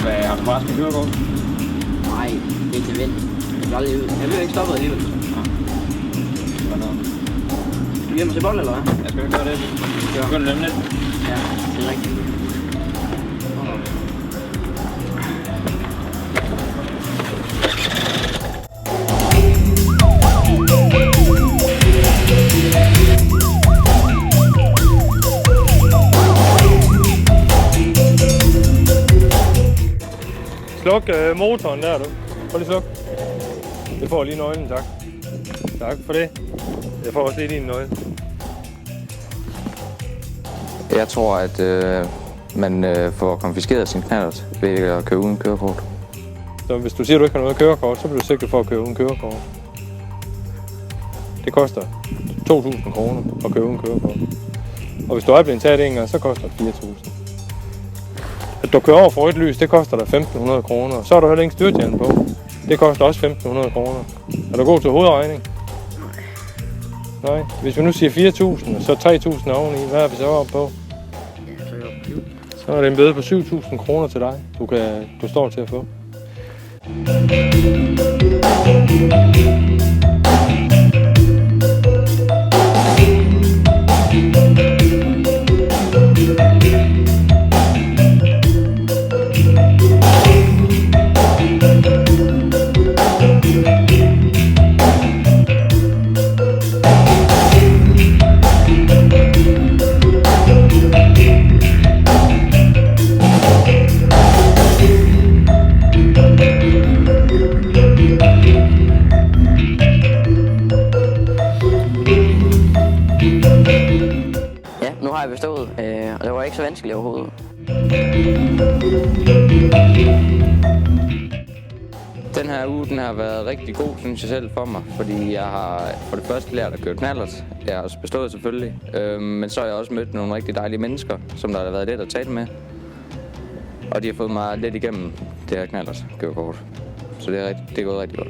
Hvad, har du faktisk en kørekort? Nej, det er nødvendigt. Jeg bliver ikke stoppet alligevel. Hvornår? Skal vi hjem og se bold, eller hvad? Jeg skal ikke gøre det. Jeg skal nemlig lidt. Ja, det er rigtigt. Sluk motoren der, du. Prøv lige sluk. Jeg får lige nøglen, tak. Tak for det. Jeg får også lige din nøgle. Jeg tror, at man får konfiskeret sin knallert ved at køre uden kørekort. Så hvis du siger, at du ikke har noget kørekort, så bliver du sigtet for at køre uden kørekort. Det koster 2.000 kroner at køre uden kørekort. Og hvis du er blevet taget en gang, så koster det 4.000. At du kører over for rødt lys, det koster dig 1.500 kroner. Så er der heller ingen styrthjelm på. Det koster også 1.500 kroner. Er du god til hovedregning? Nej. Hvis vi nu siger 4.000, så 3.000 oveni, hvad er vi så oppe på? Ja, så er jeg oppe på 7. Så er det en bøde på 7.000 kroner til dig, du står til at få. Ja, nu har jeg bestået, og det var ikke så vanskeligt overhovedet. Den her uge, den har været rigtig god, synes jeg selv, for mig. Fordi jeg har for det første lært at køre knallert. Jeg har også bestået selvfølgelig. Men så har jeg også mødt nogle rigtig dejlige mennesker, som der har været let at tale med. Og de har fået mig lidt igennem det her knallert kørekort. Så det er gået rigtig godt.